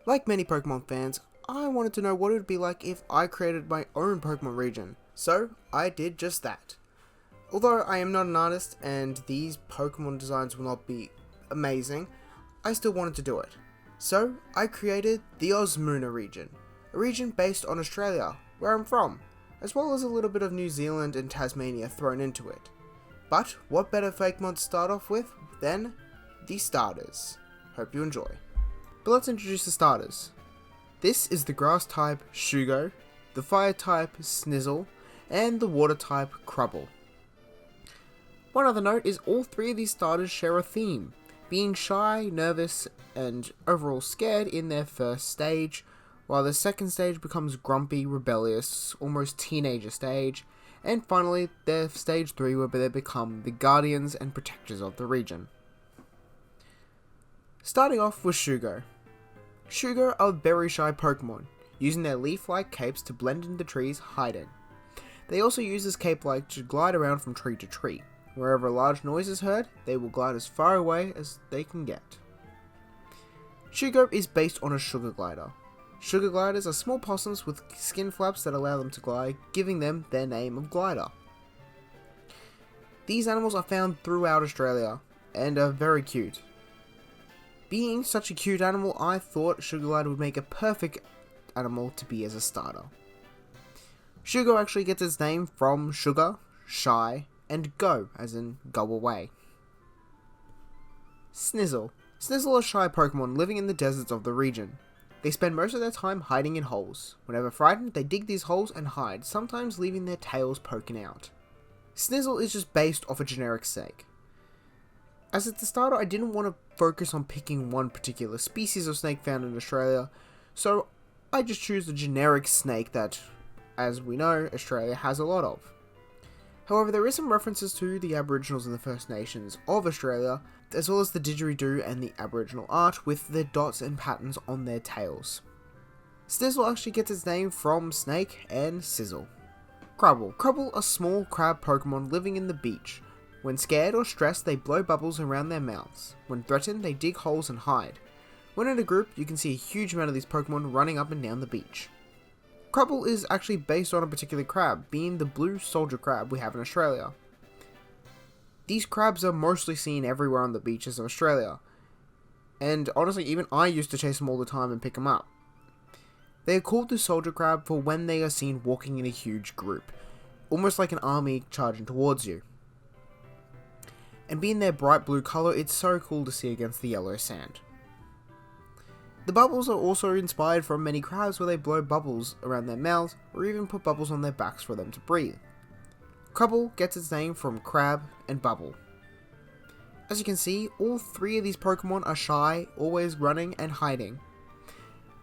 Like many Pokemon fans, I wanted to know what it would be like if I created my own Pokemon region, so I did just that. Although I am not an artist and these Pokemon designs will not be amazing, I still wanted to do it. So I created the Ozmuna region, a region based on Australia, where I'm from, as well as a little bit of New Zealand and Tasmania thrown into it. But what better Fakemon to start off with than the starters? Hope you enjoy. But let's introduce the starters. This is the grass type Shugo, the fire type Snizzle, and the water type Crubble. One other note is all three of these starters share a theme, being shy, nervous, and overall scared in their first stage, while the second stage becomes grumpy, rebellious, almost teenager stage, and finally their stage 3 where they become the guardians and protectors of the region. Starting off with Shugo. Shugo are very shy Pokemon, using their leaf-like capes to blend into trees, hiding. They also use this cape-like to glide around from tree to tree. Wherever a large noise is heard, they will glide as far away as they can get. Shugo is based on a sugar glider. Sugar gliders are small possums with skin flaps that allow them to glide, giving them their name of glider. These animals are found throughout Australia, and are very cute. Being such a cute animal, I thought Sugar Glider would make a perfect animal to be as a starter. Shugo actually gets its name from sugar, shy, and go, as in go away. Snizzle. Snizzle are shy Pokemon living in the deserts of the region. They spend most of their time hiding in holes. Whenever frightened, they dig these holes and hide, sometimes leaving their tails poking out. Snizzle is just based off a generic snake. As at the starter, I didn't want to focus on picking one particular species of snake found in Australia, so I just choose the generic snake that, as we know, Australia has a lot of. However, there is some references to the Aboriginals and the First Nations of Australia, as well as the didgeridoo and the Aboriginal art with their dots and patterns on their tails. Snizzle actually gets its name from snake and sizzle. Crubble. Crubble are small crab Pokemon living in the beach. When scared or stressed, they blow bubbles around their mouths. When threatened, they dig holes and hide. When in a group, you can see a huge amount of these Pokemon running up and down the beach. Crubble is actually based on a particular crab, being the blue soldier crab we have in Australia. These crabs are mostly seen everywhere on the beaches of Australia, and honestly even I used to chase them all the time and pick them up. They are called the soldier crab for when they are seen walking in a huge group, almost like an army charging towards you. And being their bright blue colour, it's so cool to see against the yellow sand. The bubbles are also inspired from many crabs where they blow bubbles around their mouths or even put bubbles on their backs for them to breathe. Crubble gets its name from crab and bubble. As you can see, all three of these Pokemon are shy, always running and hiding.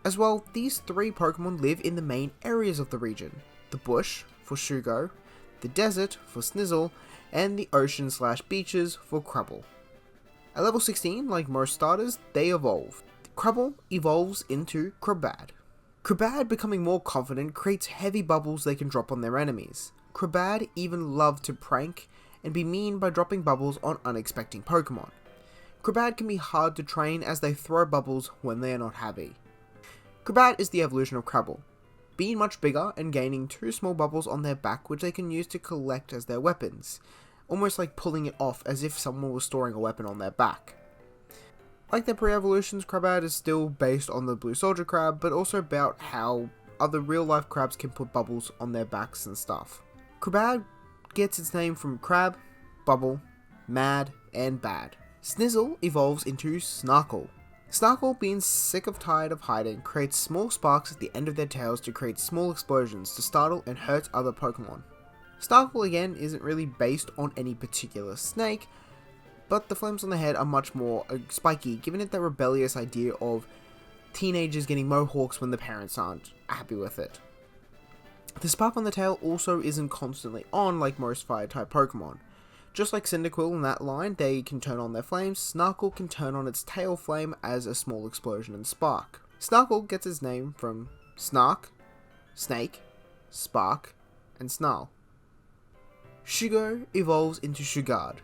As well, these three Pokemon live in the main areas of the region: the bush for Shugo, the desert for Snizzle, and the ocean/beaches for Crubble. At level 16, like most starters, they evolve. Crubble evolves into Crobat. Crobat, becoming more confident, creates heavy bubbles they can drop on their enemies. Crobat even love to prank and be mean by dropping bubbles on unexpected Pokemon. Crobat can be hard to train as they throw bubbles when they are not happy. Crobat is the evolution of Crubble, being much bigger and gaining two small bubbles on their back which they can use to collect as their weapons, almost like pulling it off as if someone was storing a weapon on their back. Like their pre-evolutions, Crobat is still based on the blue soldier crab, but also about how other real-life crabs can put bubbles on their backs and stuff. Crobat gets its name from crab, bubble, mad, and bad. Snizzle evolves into Snarkle. Snarkle, being sick of tired of hiding, creates small sparks at the end of their tails to create small explosions to startle and hurt other Pokemon. Snarkle again isn't really based on any particular snake, but the flames on the head are much more spiky, giving it that rebellious idea of teenagers getting mohawks when the parents aren't happy with it. The spark on the tail also isn't constantly on like most fire-type Pokemon. Just like Cyndaquil in that line, they can turn on their flames, Snarkle can turn on its tail flame as a small explosion and spark. Snarkle gets its name from snark, snake, spark, and snarl. Shugo evolves into Shugard.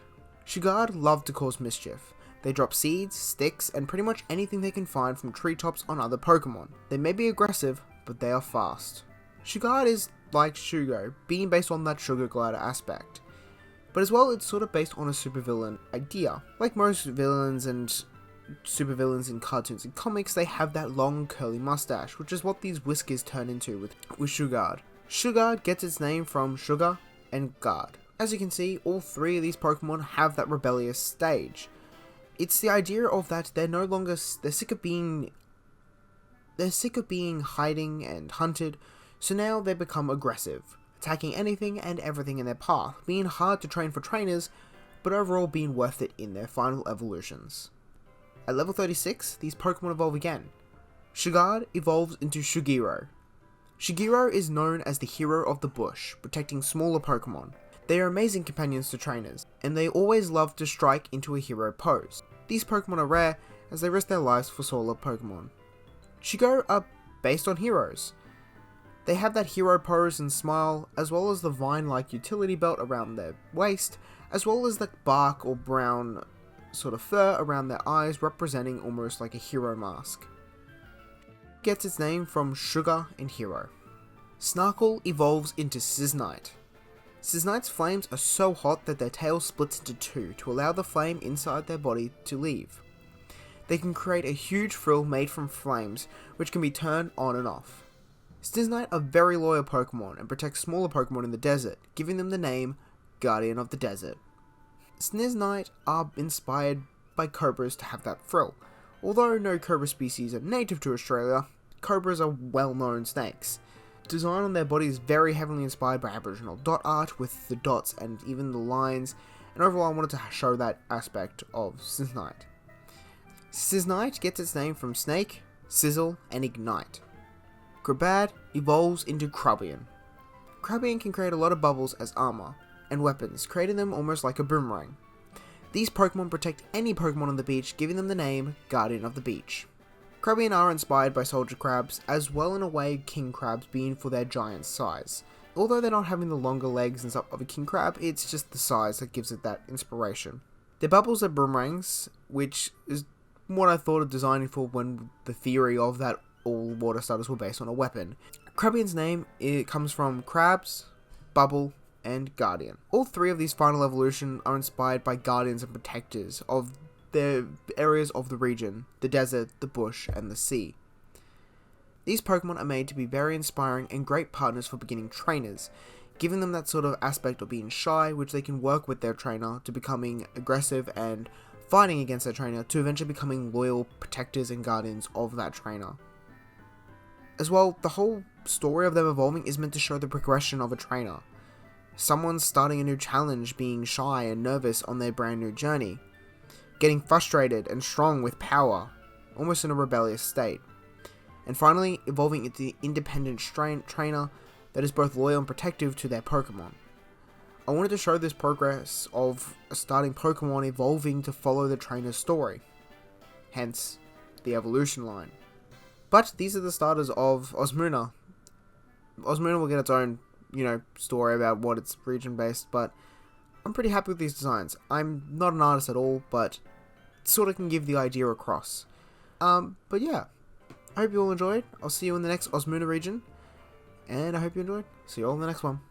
Shugard love to cause mischief. They drop seeds, sticks, and pretty much anything they can find from treetops on other Pokemon. They may be aggressive, but they are fast. Shugard is like Shugo, being based on that sugar glider aspect. But as well, it's sort of based on a supervillain idea. Like most villains and supervillains in cartoons and comics, they have that long curly mustache, which is what these whiskers turn into with Shugard. Shugard gets its name from sugar and guard. As you can see, all three of these Pokemon have that rebellious stage. It's the idea of that they're sick of being hiding and hunted, so now they become aggressive, attacking anything and everything in their path, being hard to train for trainers, but overall being worth it in their final evolutions. At level 36, these Pokemon evolve again. Shugard evolves into Shugiro. Shugiro is known as the hero of the bush, protecting smaller Pokemon. They are amazing companions to trainers, and they always love to strike into a hero pose. These Pokemon are rare, as they risk their lives for smaller Pokemon. Shugiro are based on heroes. They have that hero pose and smile, as well as the vine-like utility belt around their waist, as well as the bark or brown sort of fur around their eyes, representing almost like a hero mask. It gets its name from sugar and hero. Snarkle evolves into Sisnite. Sisnite's flames are so hot that their tail splits into two to allow the flame inside their body to leave. They can create a huge frill made from flames, which can be turned on and off. Sisnite are very loyal Pokemon and protect smaller Pokemon in the desert, giving them the name Guardian of the Desert. Sisnite are inspired by cobras to have that frill. Although no cobra species are native to Australia, cobras are well-known snakes. Design on their body is very heavily inspired by Aboriginal dot art with the dots and even the lines, and overall I wanted to show that aspect of Sisnite. Sisnite gets its name from snake, sizzle, and ignite. Crobat evolves into Crubian. Crubian can create a lot of bubbles as armor and weapons, creating them almost like a boomerang. These Pokemon protect any Pokemon on the beach, giving them the name Guardian of the Beach. Crubian are inspired by soldier crabs, as well in a way king crabs being for their giant size. Although they're not having the longer legs and stuff of a king crab, it's just the size that gives it that inspiration. Their bubbles are boomerangs, which is what I thought of designing for when the theory of that all water starters were based on a weapon. Crubian's name, it comes from crabs, bubble, and guardian. All three of these final evolutions are inspired by guardians and protectors of the areas of the region, the desert, the bush, and the sea. These Pokemon are made to be very inspiring and great partners for beginning trainers, giving them that sort of aspect of being shy, which they can work with their trainer to becoming aggressive and fighting against their trainer to eventually becoming loyal protectors and guardians of that trainer. As well, the whole story of them evolving is meant to show the progression of a trainer. Someone starting a new challenge, being shy and nervous on their brand new journey, getting frustrated and strong with power, almost in a rebellious state, and finally evolving into the independent trainer that is both loyal and protective to their Pokemon. I wanted to show this progress of a starting Pokemon evolving to follow the trainer's story, hence the evolution line. But these are the starters of Ozmuna. Ozmuna will get its own, story about what it's region based, but I'm pretty happy with these designs. I'm not an artist at all, but sort of can give the idea across. But yeah, I hope you all enjoyed. I'll see you in the next Ozmuna region, and I hope you enjoyed. See you all in the next one.